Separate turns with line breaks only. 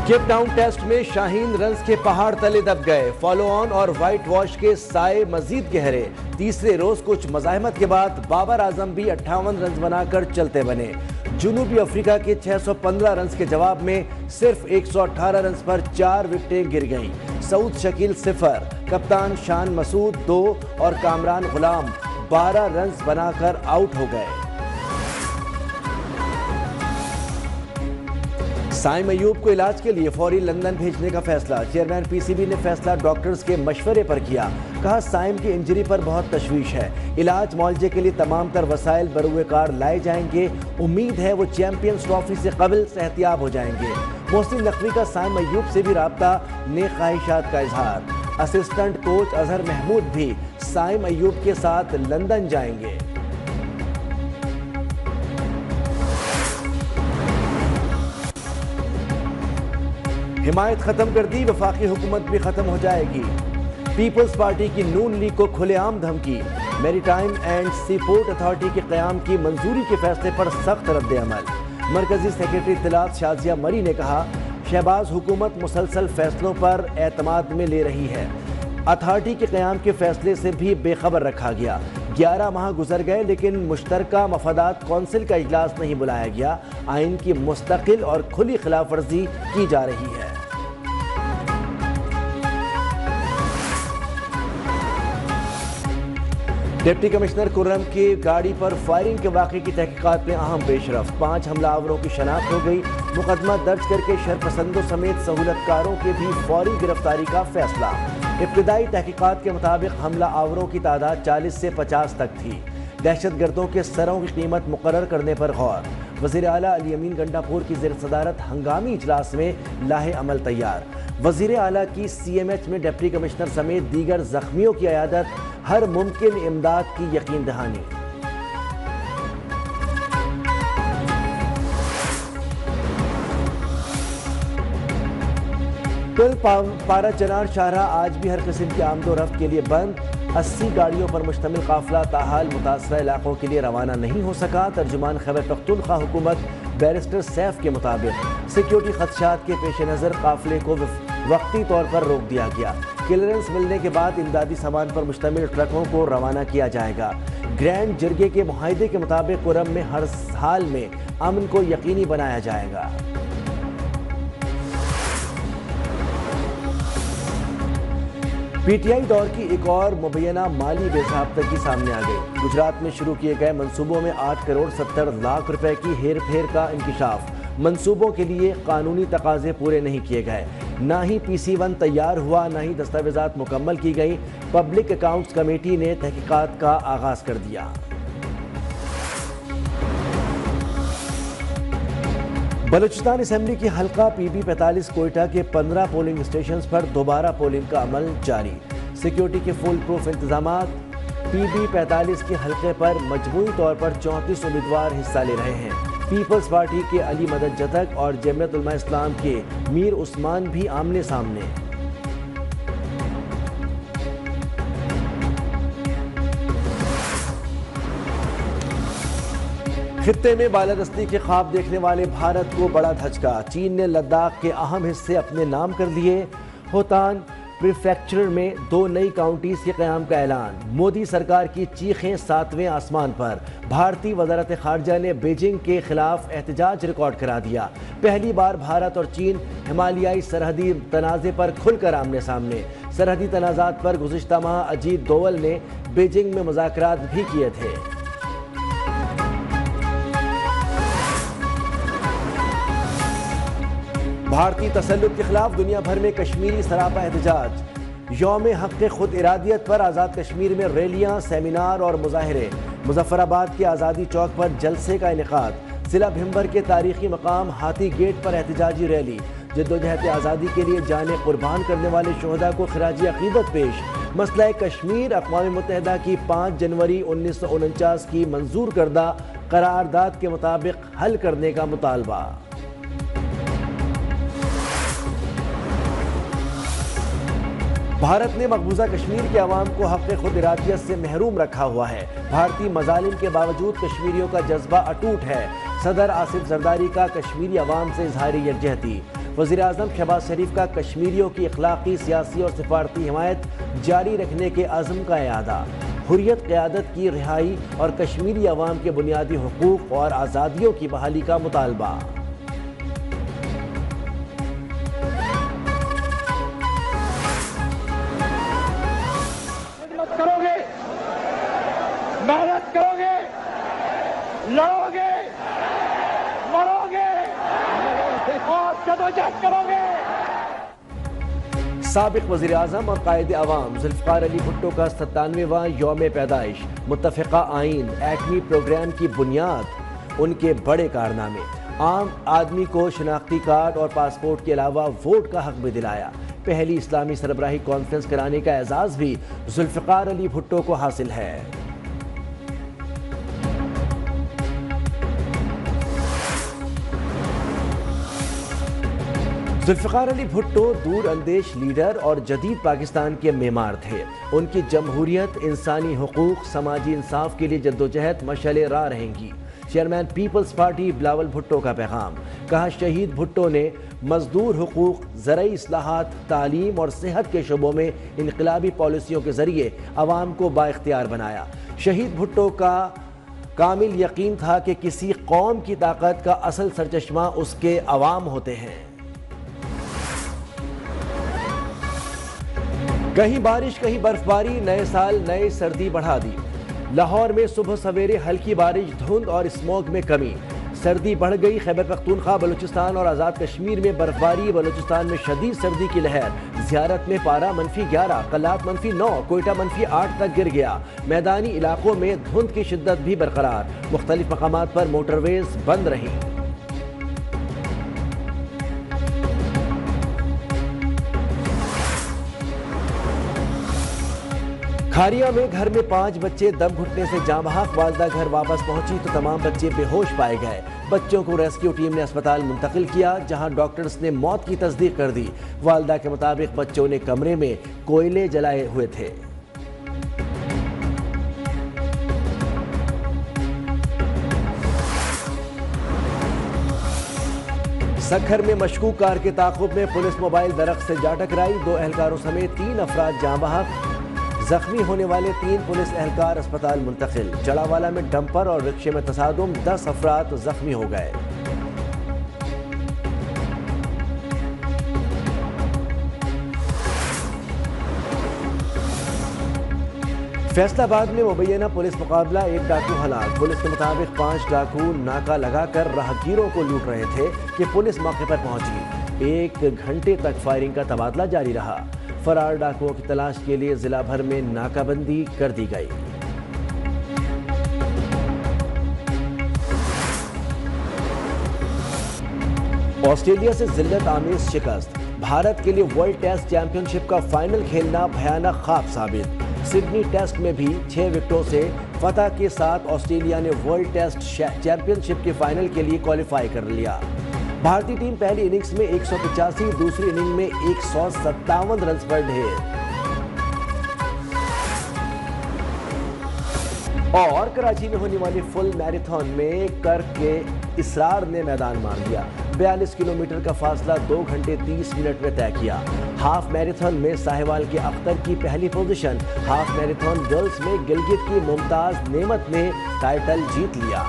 Cape Town test में Shaheen runs के पहाड़ तले दब गए। फॉलो ऑन और व्हाइट वॉश के साए मजीद गहरे। तीसरे रोज कुछ मज़ाहमत के बाद बाबर आजम भी 58 रन बनाकर चलते बने। जनूबी अफ्रीका के 615 रन के जवाब में सिर्फ 118 रन पर 4 विकेटें गिर गईं। सऊद शकील 0, कप्तान शान मसूद 2 और कामरान गुलाम 12 रन बनाकर आउट हो गए। साइम अयूब को इलाज के लिए फौरी लंदन भेजने का फैसला। चेयरमैन पीसीबी ने फैसला डॉक्टर्स के मशवरे पर किया। कहा साइम की इंजरी पर बहुत तशवीश है। इलाज मुआवजे के लिए तमाम तर वसाइल बरूए कार लाए जाएंगे। उम्मीद है वो चैंपियंस ट्रॉफी से कबल सेहतियाब हो जाएंगे। मोहसिन नकवी का साइम अयूब से भी राब्ता, नेक ख्वाहिशात का इजहार। असिस्टेंट कोच अजहर महमूद भी साइम अयूब के साथ लंदन जाएंगे। हिमायत खत्म कर दी, वफाकी हुकूमत भी खत्म हो जाएगी। पीपल्स पार्टी की नून लीग को खुलेआम धमकी। Maritime and sea port authority के क़याम की मंजूरी के फैसले पर सख्त रद्द अमल। मरकजी सेक्रेटरी इत्तलात शाजिया मरी ने कहा, शहबाज हुकूमत मुसलसल फैसलों पर एतमाद में ले रही है। अथॉरिटी के क़याम के फैसले से भी बेखबर रखा गया। 11 माह गुजर गए लेकिन मुश्तरका मफादात कौंसिल का इजलास नहीं बुलाया गया। आइन की मुस्तकिल और खुली खिलाफ वर्जी की जा रही है। डिप्टी कमिश्नर कुर्रम की गाड़ी पर फायरिंग के वाक़े की तहकीकात में अहम पेशरफ्त। 5 हमलावरों की शनाख्त हो गई। मुकदमा दर्ज करके शरपसंदों समेत सहूलतकारों के भी फौरी गिरफ्तारी का फैसला। इब्तिदाई तहकीकात के मुताबिक हमला आवरों की तादाद 40 से 50 तक थी। दहशत गर्दों के सरों की कीमत मुकर्रर करने पर गौर। वज़ीर आला अली अमीन गंडापुर की ज़ेर सदारत हंगामी इजलास में लाहे अमल तैयार। वज़ीर आला की CMH में डिप्टी कमिश्नर समेत दीगर जख्मियों की अयादत, हर मुमकिन इमदाद की यकीन दहानी। कल पारा चनार शाहरा आज भी हर किस्म की आमदोरफ्त के लिए बंद। 80 गाड़ियों पर मुश्तमिल काफिला ताहाल मुतासरा इलाकों के लिए रवाना नहीं हो सका। तर्जुमान खैबर पख्तूनख्वा हुकूमत बैरिस्टर सैफ के मुताबिक सिक्योरिटी खदशात के पेश नज़र काफिले को वक्ती तौर पर रोक दिया गया। क्लियरेंस मिलने के बाद इमदादी सामान पर मुश्तमिल ट्रकों को रवाना किया जाएगा। ग्रैंड जरगे के मुआहदे के मुताबिक कुर्रम में हर हाल में अमन को यकीनी बनाया जाएगा। PTI दौर की एक और मुबैना माली बेज़ाब्तगी सामने आ गई। गुजरात में शुरू किए गए मंसूबों में 8 करोड़ 70 लाख रुपए की हेर फेर का इंकिशाफ। मंसूबों के लिए कानूनी तकाजे पूरे नहीं किए गए। ना ही PC1 तैयार हुआ, ना ही दस्तावेजात मुकम्मल की गई। पब्लिक अकाउंट्स कमेटी ने तहकीकात का आगाज कर दिया। बलूचिस्तान असेंबली की हल्का PB 45 कोयटा के 15 पोलिंग स्टेशन पर दोबारा पोलिंग का अमल जारी। सिक्योरिटी के फुल प्रूफ इंतजामात। PB 45 के हल्के पर मजमूई तौर पर 34 उम्मीदवार हिस्सा ले रहे हैं। पीपल्स पार्टी के अली मदद जतक और जमीयत उलमा इस्लाम के मीर उस्मान भी आमने सामने। खित्ते में बालादस्ती के ख्वाब देखने वाले भारत को बड़ा धचका। चीन ने लद्दाख के अहम हिस्से अपने नाम कर लिए। होतान प्रीफेक्चर में 2 नई काउंटीज के क़याम का ऐलान। मोदी सरकार की चीखें 7वें आसमान पर। भारतीय वज़ारत ख़ारजा ने बीजिंग के खिलाफ एहतजाज रिकॉर्ड करा दिया। पहली बार भारत और चीन हिमालयाई सरहदी तनाज़े पर खुलकर आमने सामने। सरहदी तनाज़ात पर गुज़िश्ता माह अजीत दोवल ने बीजिंग में मुज़ाकरात भी किए थे। भारतीय तसल्लुत के खिलाफ दुनिया भर में कश्मीरी सरापा एहतजाज। यौम हक़ खुद इरादियत पर आज़ाद कश्मीर में रैलियां, सेमिनार और मुजाहरे। मुजफ्फराबाद के आज़ादी चौक पर जलसे का इनेकाद। ज़िला भिम्बर के तारीखी मकाम हाथी गेट पर एहतजाजी रैली। जद्दोजहद आज़ादी के लिए जाने कुर्बान करने वाले शोहदा को खिराजी अक़ीदत पेश। मसला कश्मीर अक़वाम मुत्तहिदा की 5 जनवरी 1949 की मंजूर करदा करारदाद के मुताबिक हल करने का मुतालबा। भारत ने मकबूजा कश्मीर के अवाम को हक़ खुद इरादियत से महरूम रखा हुआ है। भारतीय मज़ालिम के बावजूद कश्मीरियों का जज्बा अटूट है। सदर आसिफ जरदारी का कश्मीरी अवाम से इज़हार यकजहती। वज़ीर-ए-आज़म शहबाज शरीफ का कश्मीरियों की अखलाकी, सियासी और सिफारती हिमायत जारी रखने के अज़्म का इआदा। हुर्रियत क़यादत की रिहाई और कश्मीरी अवाम के बुनियादी हुकूक और आज़ादियों की बहाली का मुतालबा।
करोगे, मेहनत करोगे, लड़ोगे, मरोगे और जदोजहद करोगे।
साबिक वज़ीर-ए-आज़म और कायदे अवाम ज़ुल्फ़िकार अली भुट्टो का 97वां यौम पैदाइश। मुत्तफ़िक़ा आइन, एटमी प्रोग्राम की बुनियाद, उनके बड़े कारनामे। आम आदमी को शनाख्ती कार्ड और पासपोर्ट के अलावा वोट का हक भी दिलाया। पहली इस्लामी सरबराही कॉन्फ्रेंस कराने का एजाज़ भी ज़ुल्फ़िकार अली भुट्टो को हासिल है। ज़ुल्फ़िकार अली भुट्टो दूर अंदेश लीडर और जदीद पाकिस्तान के मेमार थे। उनकी जमहूरियत, इंसानी हुकूक, समाजी इंसाफ के लिए जद्दोजहद मशअले राह रहेंगी। चेयरमैन पीपल्स पार्टी बिलावल भुट्टो का पैगाम। कहा, शहीद भुट्टो ने मजदूर हुकूक, ज़रई इस्लाहात, तालीम और सेहत के शोबों में इनकलाबी पॉलिसियों के ज़रिए अवाम को बाइख्तियार बनाया। शहीद भुट्टो का कामिल यकीन था कि किसी कौम की ताकत का असल सरचश्मा उसके अवाम होते हैं। कहीं बारिश कहीं बर्फबारी, नए साल नए सर्दी बढ़ा दी। लाहौर में सुबह सवेरे हल्की बारिश, धुंध और स्मॉग में कमी। सर्दी बढ़ गई। खैबर पख्तूनख्वा, बलूचिस्तान और आज़ाद कश्मीर में बर्फबारी। बलूचिस्तान में शदीद सर्दी की लहर। ज़ियारत में पारा -11, कलात -9, कोयटा -8 तक गिर गया। मैदानी इलाकों में धुंध की शिद्दत भी बरकरार। मुख्तलिफ मकामात पर मोटरवेज बंद रहीं। खारिया में घर में 5 बच्चे दम घुटने से जाँ बहक। वालदा घर वापस पहुंची तो तमाम बच्चे बेहोश पाए गए। बच्चों को रेस्क्यू टीम ने अस्पताल मुंतकिल किया, जहां डॉक्टर्स ने मौत की तस्दीक कर दी। वालदा के मुताबिक बच्चों ने कमरे में कोयले जलाए हुए थे। सक्खर में मशकूक कार के ताक़ुब में पुलिस मोबाइल दरख्त से जा टकराई। 2 एहलकारों समेत 3 अफराद जाँ बहक। जख्मी होने वाले 3 पुलिस एहलकार अस्पताल मुंतकिल। जड़ावाला में डंपर और रिक्शे में तसादुम, 10 अफराद जख्मी हो गए। फैसलाबाद में मुबैना पुलिस मुकाबला, 1 डाकू हलाक। पुलिस के मुताबिक 5 डाकू नाका लगाकर राहगीरों को लूट रहे थे कि पुलिस मौके पर पहुंची। 1 घंटे तक फायरिंग का तबादला जारी रहा। फरार डाकुओं की तलाश के लिए जिला भर में नाकाबंदी कर दी गई। ऑस्ट्रेलिया से जिल्लत आमेज शिकस्त। भारत के लिए वर्ल्ड टेस्ट चैंपियनशिप का फाइनल खेलना भयानक ख्वाब साबित। सिडनी टेस्ट में भी 6 विकेटों से फतह के साथ ऑस्ट्रेलिया ने वर्ल्ड टेस्ट चैंपियनशिप के फाइनल के लिए क्वालिफाई कर लिया। भारतीय टीम पहली इनिंग्स में 185, दूसरी इनिंग में 157 रन पर ढेर। और कराची में होने वाली फुल मैराथन में कर्क के इसरार ने मैदान मार दिया। 42 किलोमीटर का फासला 2 घंटे 30 मिनट में तय किया। हाफ मैराथन में साहिवाल के अख्तर की पहली पोजीशन। हाफ मैराथन गर्ल्स में गिलगित की मुमताज नेमत ने टाइटल जीत लिया।